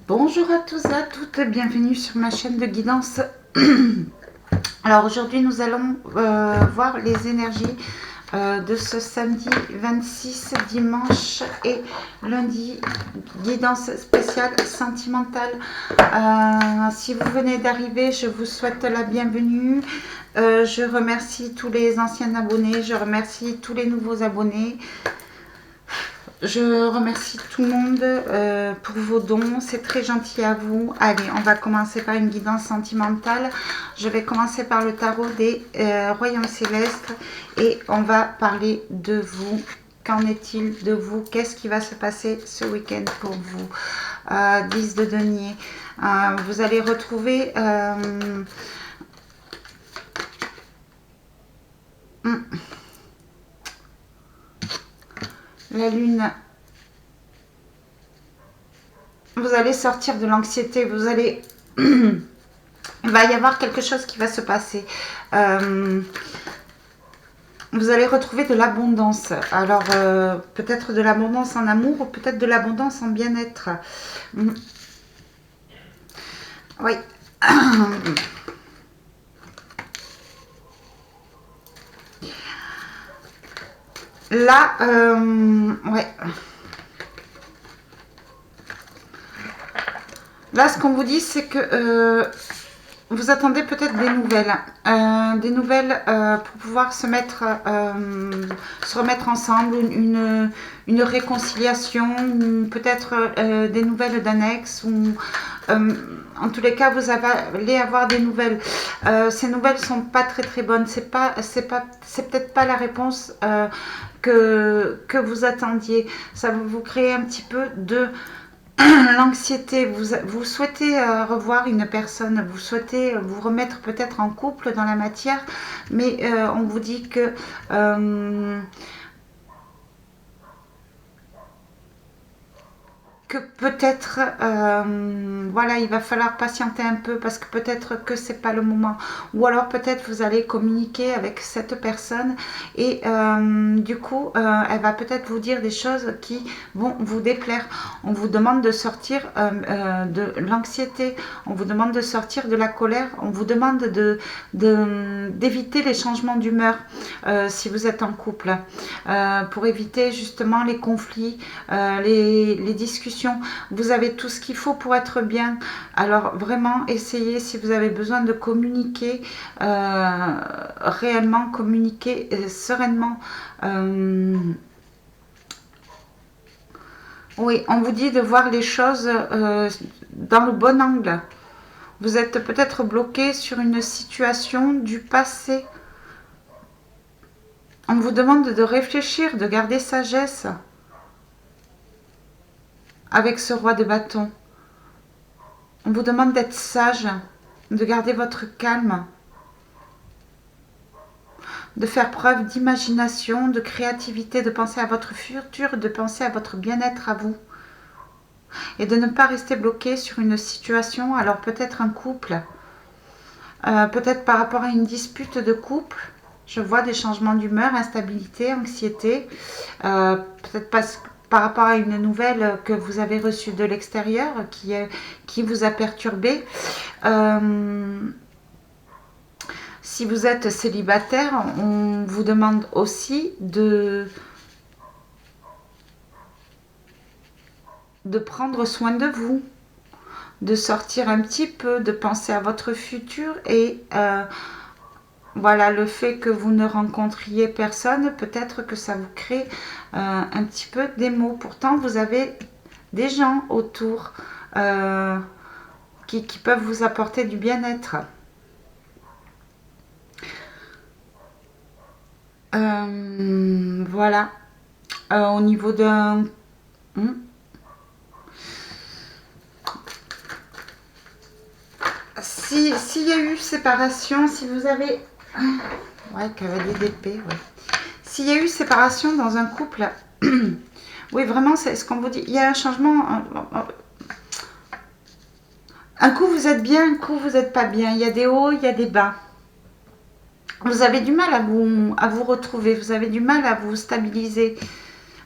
Bonjour à tous et à toutes, bienvenue sur ma chaîne de guidance. Alors aujourd'hui nous allons voir les énergies de ce samedi 26, dimanche et lundi, guidance spéciale sentimentale. Si vous venez d'arriver, je vous souhaite la bienvenue. Je remercie tous les anciens abonnés, je remercie tous les nouveaux abonnés. Je remercie tout le monde pour vos dons, c'est très gentil à vous. Allez, on va commencer par une guidance sentimentale. Je vais commencer par le tarot des royaumes célestes et on va parler de vous. Qu'en est-il de vous? Qu'est-ce qui va se passer ce week-end pour vous? 10 de denier. Vous allez retrouver... la lune, vous allez sortir de l'anxiété, vous allez, il va y avoir quelque chose qui va se passer. Vous allez retrouver de l'abondance. Alors, peut-être de l'abondance en amour ou peut-être de l'abondance en bien-être. Oui. Là, ouais. Là, ce qu'on vous dit, c'est que vous attendez peut-être des nouvelles pour pouvoir se remettre ensemble, une réconciliation, peut-être des nouvelles d'annexe, ou en tous les cas, vous allez avoir des nouvelles. Ces nouvelles sont pas très bonnes. C'est peut-être pas la réponse que vous attendiez. Ça va vous créer un petit peu de l'anxiété. Vous souhaitez revoir une personne, vous souhaitez vous remettre peut-être en couple dans la matière, mais on vous dit que peut-être voilà, il va falloir patienter un peu parce que peut-être que c'est pas le moment, ou alors peut-être vous allez communiquer avec cette personne et du coup elle va peut-être vous dire des choses qui vont vous déplaire. On vous demande de sortir de l'anxiété, on vous demande de sortir de la colère, on vous demande d'éviter les changements d'humeur si vous êtes en couple, pour éviter justement les conflits, les discussions. Vous avez tout ce qu'il faut pour être bien. Alors vraiment, essayez, si vous avez besoin de communiquer, réellement communiquer sereinement. Oui, on vous dit de voir les choses dans le bon angle. Vous êtes peut-être bloqué sur une situation du passé. On vous demande de réfléchir, de garder sagesse avec ce roi de bâton. On vous demande d'être sage, de garder votre calme, de faire preuve d'imagination, de créativité, de penser à votre futur, de penser à votre bien-être à vous. Et de ne pas rester bloqué sur une situation, alors peut-être un couple, peut-être par rapport à une dispute de couple. Je vois des changements d'humeur, instabilité, anxiété, peut-être par rapport à une nouvelle que vous avez reçue de l'extérieur qui vous a perturbé. Si vous êtes célibataire, on vous demande aussi de prendre soin de vous, de sortir un petit peu, de penser à votre futur et voilà, le fait que vous ne rencontriez personne, peut-être que ça vous crée un petit peu d'émoi. Pourtant, vous avez des gens autour qui peuvent vous apporter du bien-être. Voilà. Au niveau d'un... S'il y a eu séparation, si vous avez... Ouais, cavalier d'épée, ouais. S'il y a eu séparation dans un couple, oui, vraiment, c'est ce qu'on vous dit. Il y a un changement. Un coup, vous êtes bien, un coup, vous n'êtes pas bien. Il y a des hauts, il y a des bas. Vous avez du mal à vous retrouver. Vous avez du mal à vous stabiliser.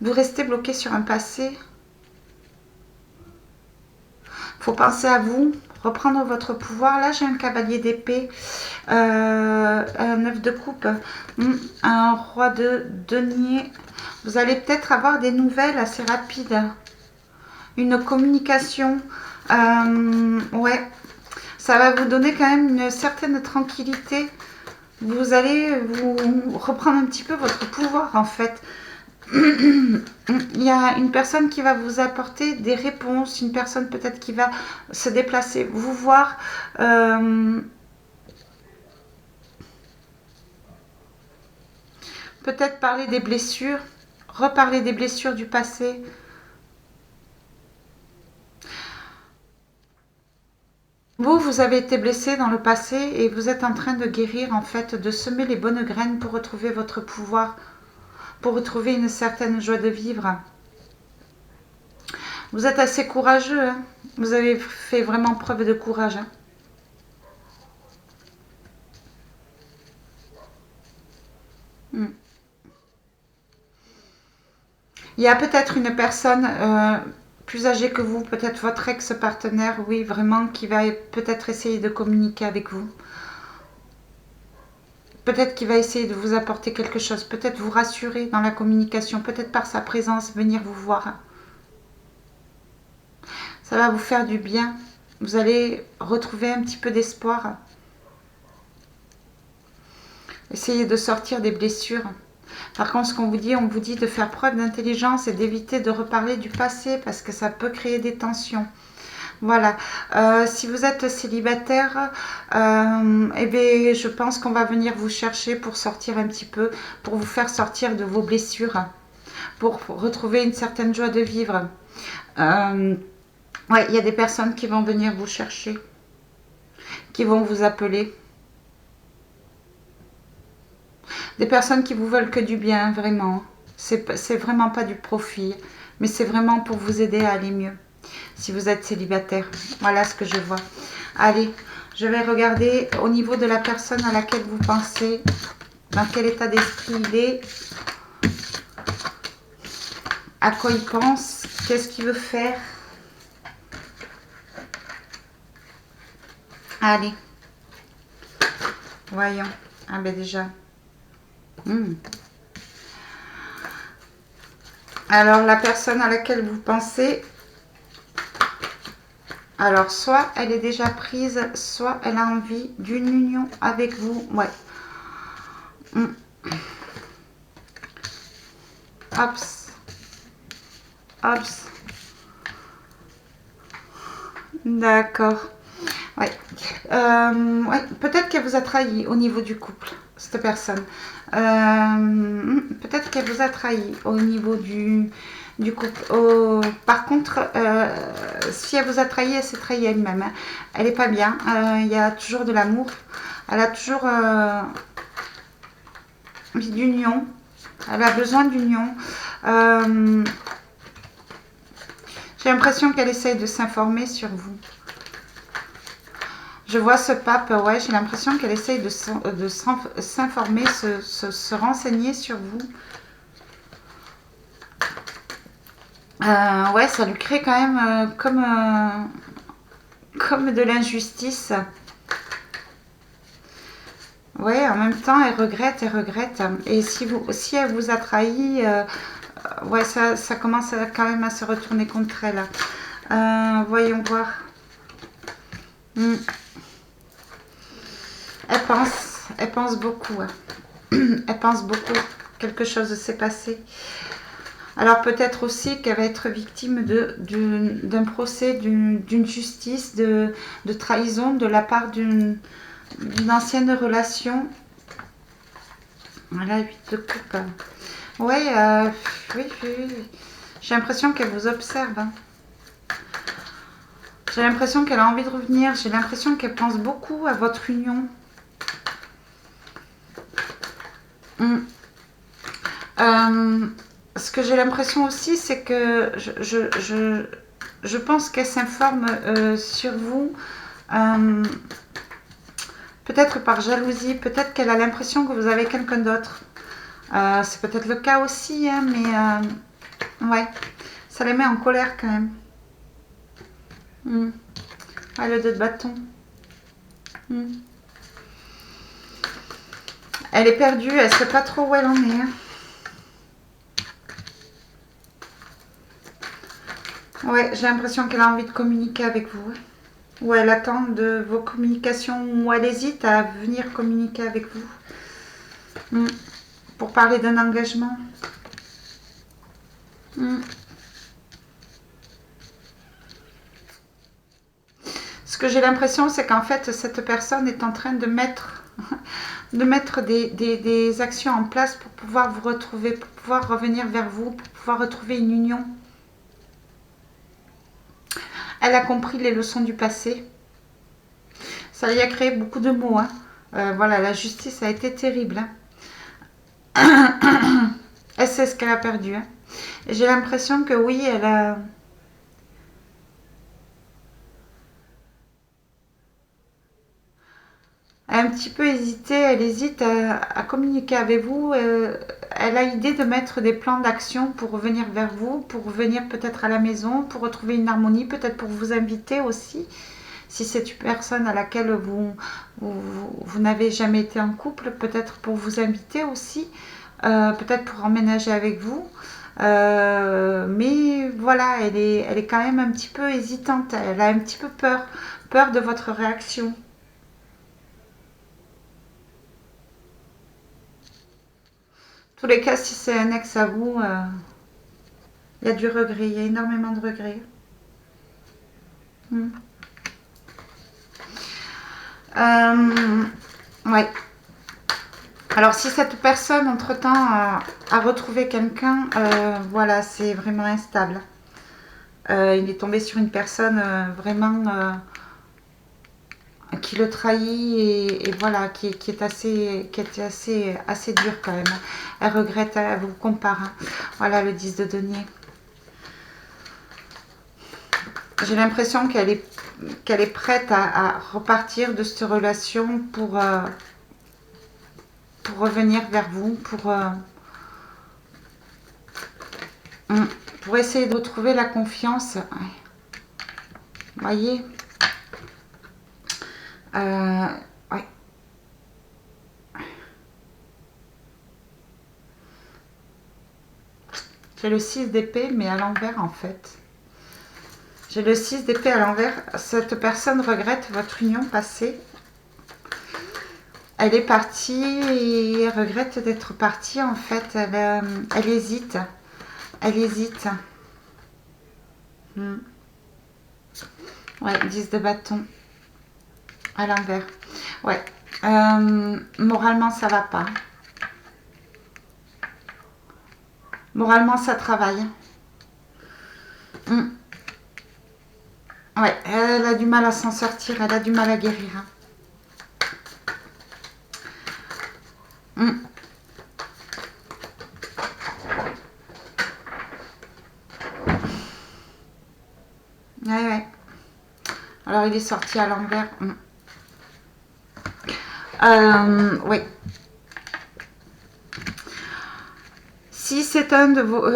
Vous restez bloqué sur un passé. faut penser à vous, reprendre votre pouvoir. Là, j'ai un cavalier d'épée, un œuf de coupe, un roi de denier. Vous allez peut-être avoir des nouvelles assez rapides, une communication. Ouais, ça va vous donner quand même une certaine tranquillité. Vous allez vous reprendre un petit peu votre pouvoir en fait. Il y a une personne qui va vous apporter des réponses, une personne peut-être qui va se déplacer, vous voir. Peut-être parler des blessures, reparler des blessures du passé. Vous avez été blessé dans le passé et vous êtes en train de guérir, en fait, de semer les bonnes graines pour retrouver votre pouvoir, pour retrouver une certaine joie de vivre. Vous êtes assez courageux, hein. Vous avez fait vraiment preuve de courage. Hein. Il y a peut-être une personne plus âgée que vous, peut-être votre ex-partenaire, oui, vraiment, qui va peut-être essayer de communiquer avec vous. Peut-être qu'il va essayer de vous apporter quelque chose, peut-être vous rassurer dans la communication, peut-être par sa présence venir vous voir. Ça va vous faire du bien. Vous allez retrouver un petit peu d'espoir. Essayez de sortir des blessures. Par contre, ce qu'on vous dit, on vous dit de faire preuve d'intelligence et d'éviter de reparler du passé parce que ça peut créer des tensions. Voilà. Si vous êtes célibataire, eh bien, je pense qu'on va venir vous chercher pour sortir un petit peu, pour vous faire sortir de vos blessures, pour retrouver une certaine joie de vivre. Ouais, il y a des personnes qui vont venir vous chercher, qui vont vous appeler. Des personnes qui vous veulent que du bien, vraiment. C'est vraiment pas du profit, mais c'est vraiment pour vous aider à aller mieux. Si vous êtes célibataire, voilà ce que je vois. Allez, je vais regarder au niveau de la personne à laquelle vous pensez, dans quel état d'esprit il est, à quoi il pense, qu'est-ce qu'il veut faire. Allez, voyons. Ah ben déjà. Alors, la personne à laquelle vous pensez, alors soit elle est déjà prise, soit elle a envie d'une union avec vous. Ouais. Hops. Hops. D'accord. Ouais. Ouais. Peut-être qu'elle vous a trahi au niveau du couple, cette personne. Peut-être qu'elle vous a trahi au niveau du couple. Par contre, si elle vous a trahi, elle s'est trahie elle-même. Hein. Elle n'est pas bien. Il y a toujours de l'amour. Elle a toujours envie d'union. Elle a besoin d'union. J'ai l'impression qu'elle essaye de s'informer sur vous. Je vois ce pape, ouais, j'ai l'impression qu'elle essaye de s'informer, se renseigner sur vous. Ouais, ça lui crée quand même comme de l'injustice. Ouais, en même temps, elle regrette, elle regrette. Et si elle vous a trahi, ouais, ça commence quand même à se retourner contre elle. Voyons voir. Elle pense beaucoup. Elle pense beaucoup. Quelque chose s'est passé. Alors peut-être aussi qu'elle va être victime d'un procès, d'une justice, de trahison de la part d'une ancienne relation. Voilà, 8 de coupe. Ouais, oui. J'ai l'impression qu'elle vous observe. Hein. J'ai l'impression qu'elle a envie de revenir. J'ai l'impression qu'elle pense beaucoup à votre union. Ce que j'ai l'impression aussi, c'est que je pense qu'elle s'informe sur vous. Peut-être par jalousie, peut-être qu'elle a l'impression que vous avez quelqu'un d'autre. C'est peut-être le cas aussi, hein, mais ouais, ça les met en colère quand même. Ah, le 2 de bâton. Elle est perdue, elle ne sait pas trop où elle en est. Hein. Ouais, j'ai l'impression qu'elle a envie de communiquer avec vous. Ou elle attend de vos communications, ou elle hésite à venir communiquer avec vous. Pour parler d'un engagement. Ce que j'ai l'impression, c'est qu'en fait, cette personne est en train de mettre, des actions en place pour pouvoir vous retrouver, pour pouvoir revenir vers vous, pour pouvoir retrouver une union. Elle a compris les leçons du passé. Ça lui a créé beaucoup de maux. Hein. Voilà, la justice a été terrible. Hein. Elle sait ce qu'elle a perdu. Hein. J'ai l'impression que oui, elle a un petit peu hésité. Elle hésite à communiquer avec vous. Elle a l'idée de mettre des plans d'action pour revenir vers vous, pour venir peut-être à la maison, pour retrouver une harmonie, peut-être pour vous inviter aussi. Si c'est une personne à laquelle vous n'avez jamais été en couple, peut-être pour vous inviter aussi, peut-être pour emménager avec vous. Mais voilà, elle est quand même un petit peu hésitante. Elle a un petit peu peur de votre réaction. En tous les cas, si c'est un ex à vous, il y a du regret, il y a énormément de regrets. Ouais. Alors, si cette personne, entre-temps, a retrouvé quelqu'un, voilà, c'est vraiment instable. Il est tombé sur une personne vraiment qui le trahit et voilà, qui est assez dure quand même. Elle regrette, elle vous compare. Hein. Voilà le 10 de denier. J'ai l'impression qu'elle est prête à repartir de cette relation pour revenir vers vous, pour essayer de retrouver la confiance. Vous voyez ouais. J'ai le 6 d'épée, mais à l'envers en fait. J'ai le 6 d'épée à l'envers. Cette personne regrette votre union passée. Elle est partie et elle regrette d'être partie en fait. Elle hésite. Elle hésite. Ouais, 10 de bâton. À l'envers. Ouais. Moralement, ça va pas. Moralement, ça travaille. Ouais, elle a du mal à s'en sortir. Elle a du mal à guérir. Ouais. Alors, il est sorti à l'envers. Oui. Si c'est un ou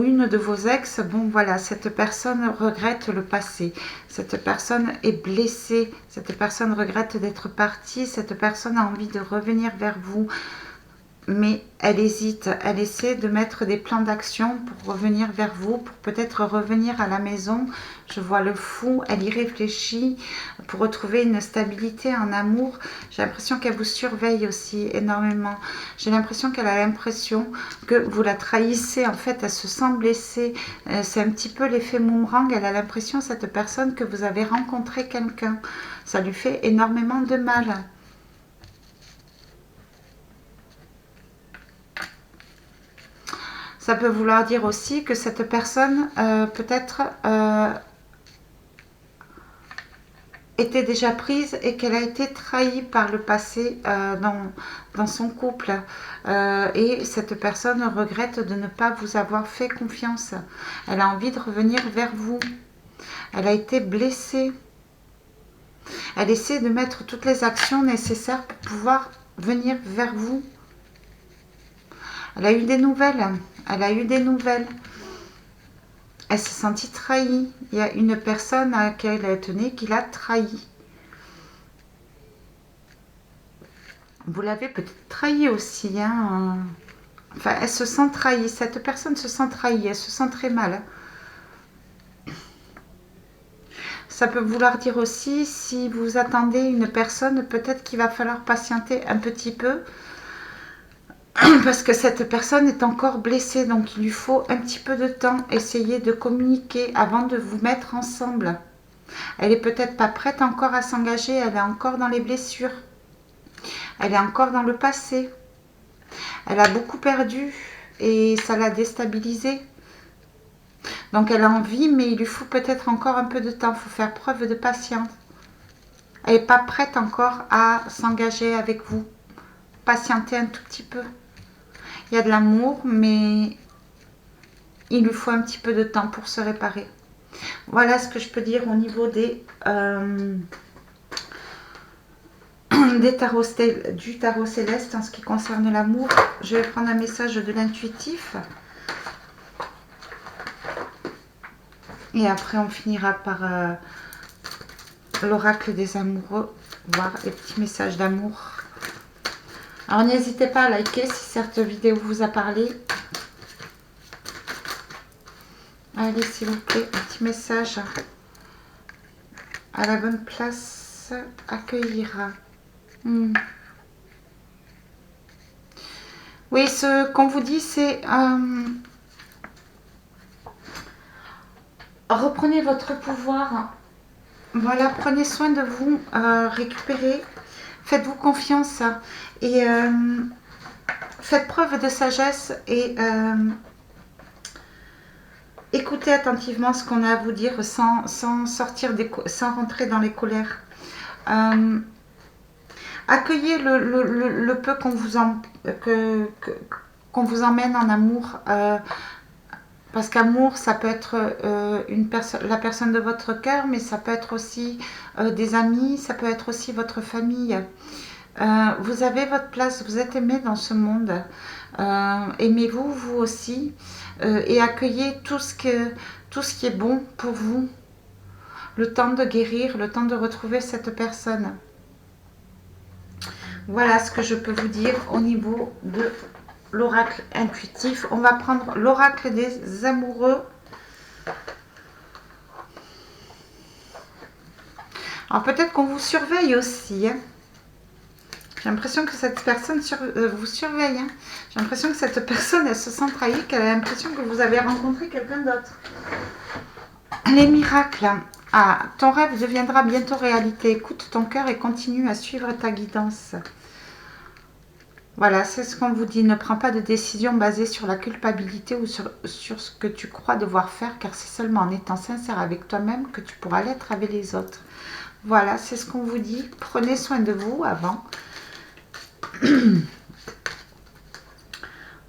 une de vos ex, bon voilà, cette personne regrette le passé. Cette personne est blessée. Cette personne regrette d'être partie. Cette personne a envie de revenir vers vous. Mais elle hésite, elle essaie de mettre des plans d'action pour revenir vers vous, pour peut-être revenir à la maison. Je vois le fou, elle y réfléchit pour retrouver une stabilité en amour. J'ai l'impression qu'elle vous surveille aussi énormément. J'ai l'impression qu'elle a l'impression que vous la trahissez. En fait, elle se sent blessée. C'est un petit peu l'effet boomerang. Elle a l'impression, cette personne, que vous avez rencontré quelqu'un. Ça lui fait énormément de mal. Ça peut vouloir dire aussi que cette personne peut-être était déjà prise et qu'elle a été trahie par le passé dans son couple. Et cette personne regrette de ne pas vous avoir fait confiance. Elle a envie de revenir vers vous. Elle a été blessée. Elle essaie de mettre toutes les actions nécessaires pour pouvoir venir vers vous. Elle a eu des nouvelles. Elle a eu des nouvelles. Elle s'est sentie trahie. Il y a une personne à laquelle elle tenait qui l'a trahie. Vous l'avez peut-être trahie aussi. Hein. Enfin, elle se sent trahie. Cette personne se sent trahie. Elle se sent très mal. Ça peut vouloir dire aussi, si vous attendez une personne, peut-être qu'il va falloir patienter un petit peu. Parce que cette personne est encore blessée. Donc, il lui faut un petit peu de temps. Essayez de communiquer avant de vous mettre ensemble. Elle est peut-être pas prête encore à s'engager. Elle est encore dans les blessures. Elle est encore dans le passé. Elle a beaucoup perdu et ça l'a déstabilisée. Donc elle a envie, mais il lui faut peut-être encore un peu de temps. Il faut faire preuve de patience. Elle n'est pas prête encore à s'engager avec vous. Patientez un tout petit peu. Il y a de l'amour, mais il lui faut un petit peu de temps pour se réparer. Voilà ce que je peux dire au niveau des du tarot céleste en ce qui concerne l'amour. Je vais prendre un message de l'intuitif. Et après, on finira par l'oracle des amoureux, voir les petits messages d'amour. Alors, n'hésitez pas à liker si cette vidéo vous a parlé. Allez, s'il vous plaît, un petit message à la bonne place, accueillera. Oui, ce qu'on vous dit, c'est reprenez votre pouvoir. Voilà, prenez soin de vous, récupérez, faites-vous confiance et faites preuve de sagesse et écoutez attentivement ce qu'on a à vous dire sans rentrer dans les colères. Accueillez le peu qu'on vous emmène en amour. Parce qu'amour, ça peut être la personne de votre cœur, mais ça peut être aussi des amis, ça peut être aussi votre famille. Vous avez votre place, vous êtes aimé dans ce monde. Aimez-vous, vous aussi, et accueillez tout ce qui est bon pour vous. Le temps de guérir, le temps de retrouver cette personne. Voilà ce que je peux vous dire au niveau de l'oracle intuitif. On va prendre l'oracle des amoureux. Alors peut-être qu'on vous surveille aussi. Hein. J'ai l'impression que cette personne vous surveille. Hein. J'ai l'impression que cette personne, elle se sent trahie, qu'elle a l'impression que vous avez rencontré quelqu'un d'autre. Les miracles. Ah, ton rêve deviendra bientôt réalité. Écoute ton cœur et continue à suivre ta guidance. Voilà, c'est ce qu'on vous dit. Ne prends pas de décision basée sur la culpabilité ou sur ce que tu crois devoir faire, car c'est seulement en étant sincère avec toi-même que tu pourras l'être avec les autres. Voilà, c'est ce qu'on vous dit. Prenez soin de vous avant.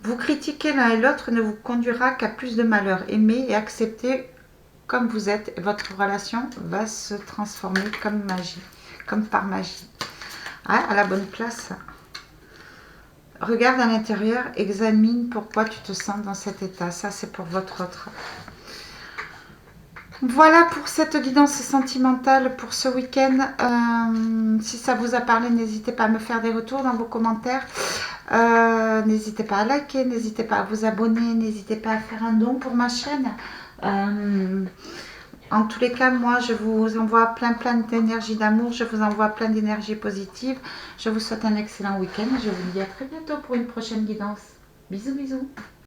Vous critiquer l'un et l'autre ne vous conduira qu'à plus de malheur. Aimez et acceptez comme vous êtes. Et votre relation va se transformer comme magie, comme par magie. Ah, à la bonne place. Regarde à l'intérieur, examine pourquoi tu te sens dans cet état. Ça, c'est pour votre autre. Voilà pour cette guidance sentimentale pour ce week-end. Si ça vous a parlé, n'hésitez pas à me faire des retours dans vos commentaires. N'hésitez pas à liker, n'hésitez pas à vous abonner, n'hésitez pas à faire un don pour ma chaîne. En tous les cas, moi, je vous envoie plein d'énergie d'amour. Je vous envoie plein d'énergie positive. Je vous souhaite un excellent week-end. Je vous dis à très bientôt pour une prochaine guidance. Bisous, bisous.